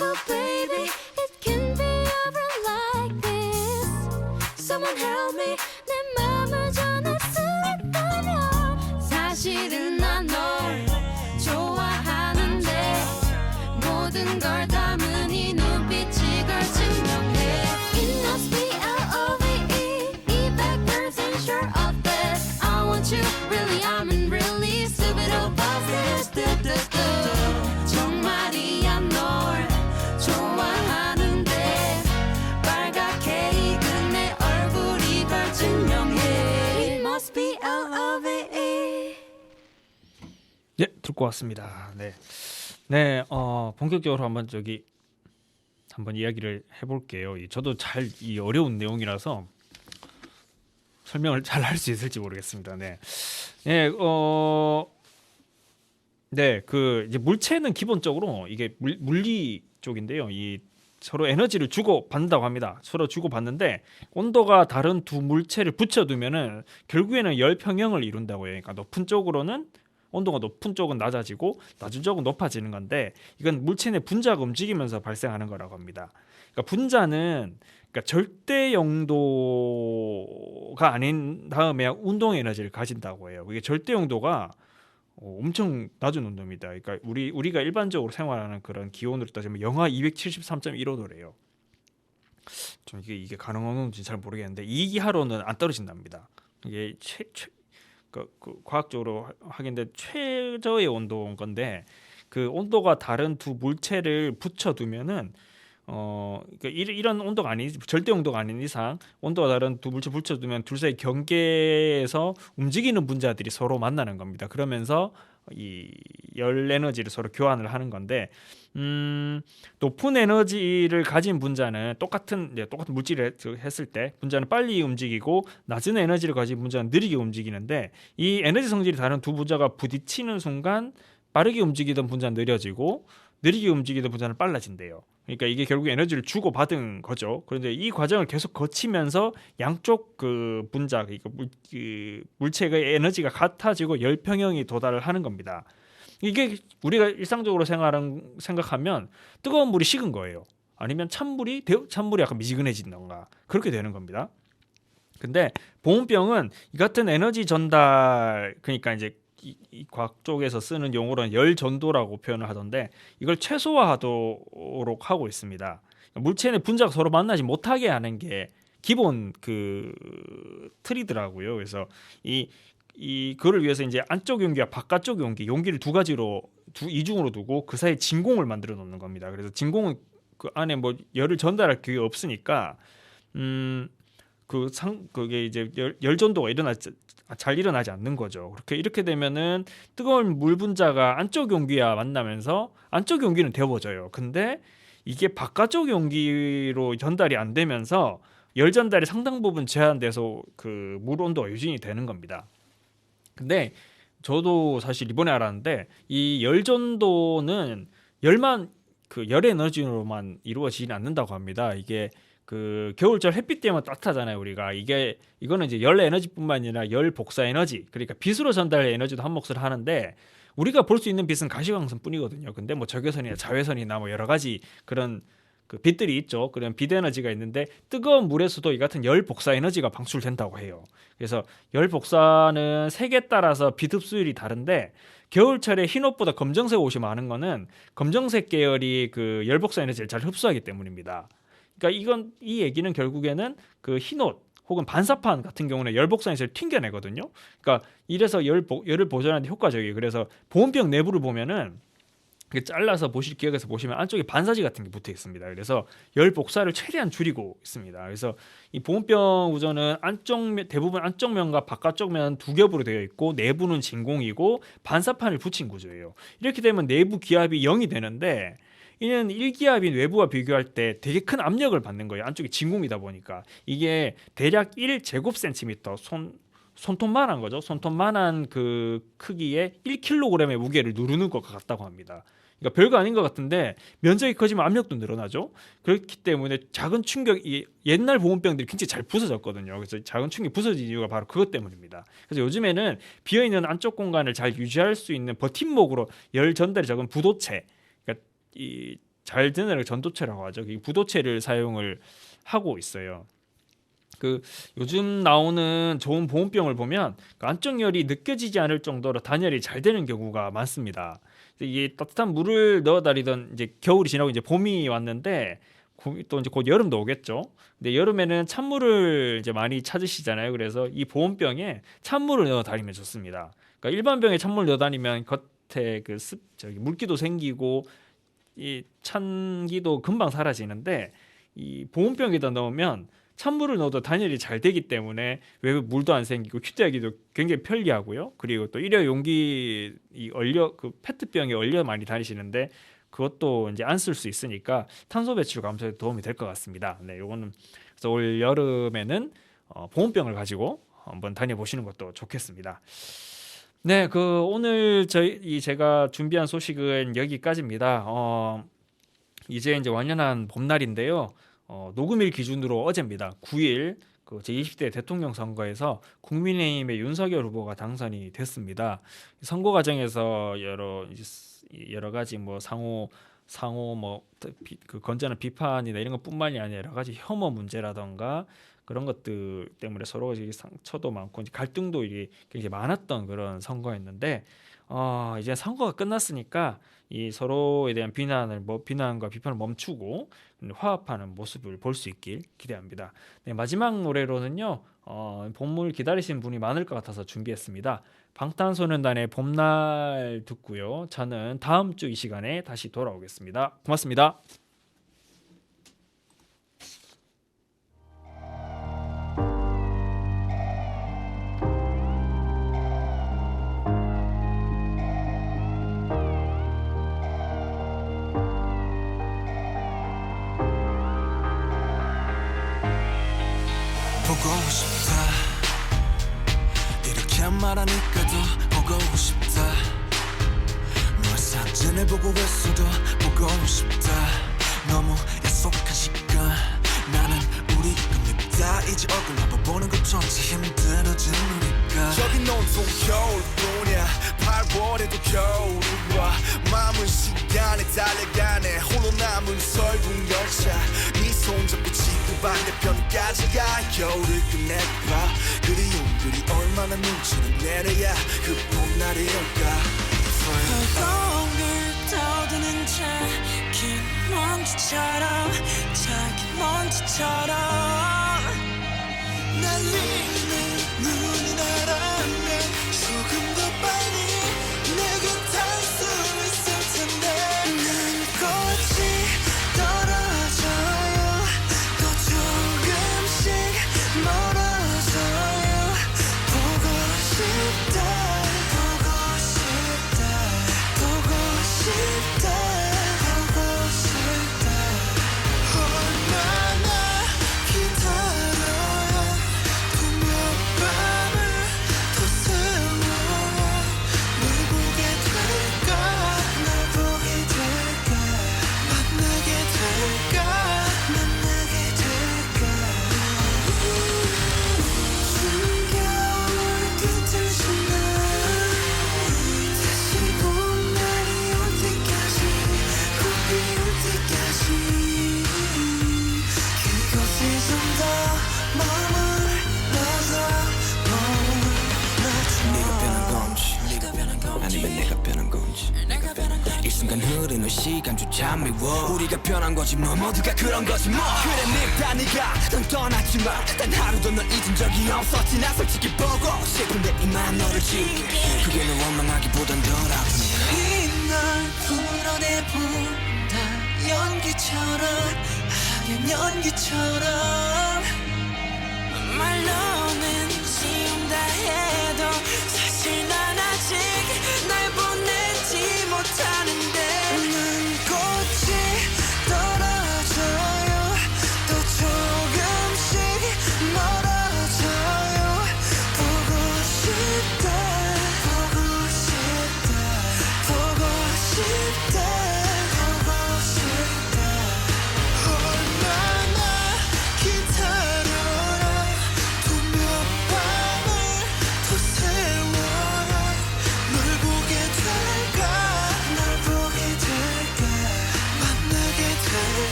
Oh baby it can be over like this Someone help me 내 맘을 전할 수 있다면 사실은 난 널 좋아하는데 모든 걸 담은 이 눈빛이 걸 증명해 It must be L-O-V-E 200% sure of this I want you really I'm really stupid of us 정말이야 널 좋아하는데 빨갛게 익은 내 얼굴이 걸 증명해 It must be L-O-V-E 예, 듣고 왔습니다. 네, 본격적으로 한번 이야기를 해볼게요. 저도 잘 이 어려운 내용이라서 설명을 잘 할 수 있을지 모르겠습니다. 그 이제 물체는 기본적으로 이게 물리 쪽인데요. 이 서로 에너지를 주고 받는다고 합니다. 서로 주고 받는데 온도가 다른 두 물체를 붙여두면은 결국에는 열 평형을 이룬다고 해요. 그러니까 높은 쪽으로는 온도가 높은 쪽은 낮아지고 낮은 쪽은 높아지는 건데 이건 물체 내 분자가 움직이면서 발생하는 거라고 합니다. 그러니까 분자는 그러니까 절대 용도가 아닌 다음에 운동 에너지를 가진다고 해요. 이게 절대 용도가 엄청 낮은 온도입니다. 그러니까 우리가 일반적으로 생활하는 그런 기온으로 따지면 영하 273.1호도래요. 좀 이게 가능한 건지 잘 모르겠는데 이기하로는 안 떨어진답니다. 이게 그 과학적으로 확인된 최저의 온도인 건데 그 온도가 다른 두 물체를 붙여두면은 그러니까 이런 온도가 아닌 절대 온도가 아닌 이상 온도가 다른 두 물체 붙여두면 둘 사이 경계에서 움직이는 분자들이 서로 만나는 겁니다. 그러면서 이 열 에너지를 서로 교환을 하는 건데 높은 에너지를 가진 분자는 똑같은 물질을 했을 때 분자는 빨리 움직이고 낮은 에너지를 가진 분자는 느리게 움직이는데 이 에너지 성질이 다른 두 분자가 부딪히는 순간 빠르게 움직이던 분자는 느려지고 느리게 움직이던 분자는 빨라진대요. 그러니까 이게 결국 에너지를 주고 받은 거죠. 그런데 이 과정을 계속 거치면서 양쪽 그 분자, 그러니까 물체의 에너지가 같아지고 열 평형이 도달을 하는 겁니다. 이게 우리가 일상적으로 생각하면 뜨거운 물이 식은 거예요. 아니면 찬물이 약간 미지근해진던가 그렇게 되는 겁니다. 근데 보온병은 이 같은 에너지 전달, 그러니까 이제 이 과학 쪽에서 쓰는 용어로는 열 전도라고 표현을 하던데 이걸 최소화하도록 하고 있습니다. 물체 내 분자가 서로 만나지 못하게 하는 게 기본 그 틀이더라고요. 그래서 그를 위해서 이제 안쪽 용기와 바깥쪽 용기를 두 가지로 이중으로 두고 그 사이에 진공을 만들어 놓는 겁니다. 그래서 진공은 그 안에 뭐 열을 전달할 기회가 없으니까 그게 이제 열 전도가 잘 일어나지 않는 거죠. 이렇게 되면은 뜨거운 물 분자가 안쪽 용기와 만나면서 안쪽 용기는 데워져요. 근데 이게 바깥쪽 용기로 전달이 안 되면서 열 전달이 상당 부분 제한돼서 그 물 온도가 유지이 되는 겁니다. 근데 저도 사실 이번에 알았는데 이 열 전도는 열의 에너지로만 이루어지지 않는다고 합니다. 이게 그 겨울철 햇빛 때문에 따뜻하잖아요. 이거는 이제 열 에너지뿐만 아니라 열 복사 에너지, 그러니까 빛으로 전달의 에너지도 한 몫을 하는데 우리가 볼 수 있는 빛은 가시광선뿐이거든요. 근데 뭐 적외선이나 자외선이나 뭐 여러 가지 그런 그 빛들이 있죠. 그런 빛 에너지가 있는데 뜨거운 물에서도 이 같은 열 복사 에너지가 방출된다고 해요. 그래서 열 복사는 색에 따라서 빛 흡수율이 다른데 겨울철에 흰 옷보다 검정색 옷이 많은 거는 검정색 계열이 그 열 복사 에너지를 잘 흡수하기 때문입니다. 그러니까 이 얘기는 결국에는 그 흰옷 혹은 반사판 같은 경우는 열 복사 에너지를 튕겨내거든요. 그러니까 이래서 열을 보존하는 데 효과적이에요. 그래서 보온병 내부를 보면은 잘라서 기억해서 보시면 안쪽에 반사지 같은 게 붙어 있습니다. 그래서 열 복사를 최대한 줄이고 있습니다. 그래서 이 보온병 구조는 대부분 안쪽 면과 바깥쪽 면 두 겹으로 되어 있고 내부는 진공이고 반사판을 붙인 구조예요. 이렇게 되면 내부 기압이 0이 되는데 이는 1기압인 외부와 비교할 때 되게 큰 압력을 받는 거예요. 안쪽이 진공이다 보니까 이게 대략 1제곱센티미터 손톱만한 거죠. 손톱만한 그 크기의 1kg의 무게를 누르는 것 같다고 합니다. 그러니까 별거 아닌 것 같은데 면적이 커지면 압력도 늘어나죠. 그렇기 때문에 작은 충격이 옛날 보온병들이 굉장히 잘 부서졌거든요. 그래서 작은 충격이 부서진 이유가 바로 그것 때문입니다. 그래서 요즘에는 비어있는 안쪽 공간을 잘 유지할 수 있는 버팀목으로 열 전달이 적은 부도체, 그러니까 잘 드는 전도체라고 하죠. 이 부도체를 사용을 하고 있어요. 그 요즘 나오는 좋은 보온병을 보면 그 안쪽 열이 느껴지지 않을 정도로 단열이 잘 되는 경우가 많습니다. 이게 따뜻한 물을 넣어다리던 이제 겨울이 지나고 이제 봄이 왔는데 또 이제 곧 여름도 오겠죠. 근데 여름에는 찬물을 이제 많이 찾으시잖아요. 그래서 이 보온병에 찬물을 넣어다니면 좋습니다. 그러니까 일반 병에 찬물 넣어다니면 겉에 그 물기도 생기고 이 찬기도 금방 사라지는데 이 보온병에다 넣으면 찬물을 넣어도 단열이 잘 되기 때문에 외부 물도 안 생기고 휴대하기도 굉장히 편리하고요. 그리고 또 일회 용기 그 페트병에 얼려 많이 다니시는데 그것도 이제 안 쓸 수 있으니까 탄소 배출 감소에 도움이 될 것 같습니다. 네, 요거는 그래서 올 여름에는 보온병을 가지고 한번 다녀보시는 것도 좋겠습니다. 네, 오늘 제가 준비한 소식은 여기까지입니다. 이제 완연한 봄날인데요. 녹음일 기준으로 어제입니다. 9일 그 제20대 대통령 선거에서 국민의힘의 윤석열 후보가 당선이 됐습니다. 선거 과정에서 여러 가지 뭐 상호 그 건전한 비판이나 이런 것뿐만이 아니라 여러 가지 혐오 문제라던가 그런 것들 때문에 서로 이제 상처도 많고 이제 갈등도 이게 굉장히 많았던 그런 선거였는데 이제 선거가 끝났으니까 이 서로에 대한 비난과 비판을 멈추고 화합하는 모습을 볼 수 있길 기대합니다. 네, 마지막 노래로는요. 봄을 기다리시는 분이 많을 것 같아서 준비했습니다. 방탄소년단의 봄날 듣고요. 저는 다음 주 이 시간에 다시 돌아오겠습니다. 고맙습니다. 보고 싶다 이렇게 말하니까도 보고 싶다 너의 사진을 보고 있어도 보고 싶다 너무 약속한 시간 나는 우리가 밉다 이제 얼굴 한번 보는 것조차 힘들어진 우리가 여긴 온통 겨울뿐이야 8월에도 겨울이 와 마음은 시간에 달려가네 홀로 남은 설국 열차 네 손잡고 지구 반대편까지 가 겨울을 끝내봐 그리움들이 얼마나 눈치를 내려야 그 봄날이 올까 을 떠드는 작은 먼지처럼 날리는 눈이 나라면 조금 더 빨리 내게 닿을 수 있을 텐데 난 꽃이 떨어져요 또 조금씩 멀어져요 보고 싶다 얼마나 기다려야 봄여밤을 더 세워야 널 보게 될까 날 보게 될까 만나게 될까 숨겨올 듯한 날 다시 봄날이 올 때까지 꽃이 올 때까지 그곳에 좀 더 네가 변한 건지 아니면 내가 변한 건지 이 순간 흐르는 시간조차 미워 우리가 변한 거지 뭐 모두가 그런 거지 뭐 그래 늙다 네가 넌 떠났지만 단 하루도 널 잊은 적이 없었지 나 솔직히 보고 싶은데 이만 너를 지울게 그게 널 원망하기보단 덜 아프니까 이날 풀어내본다 연기처럼 하얀 연기처럼 말로 내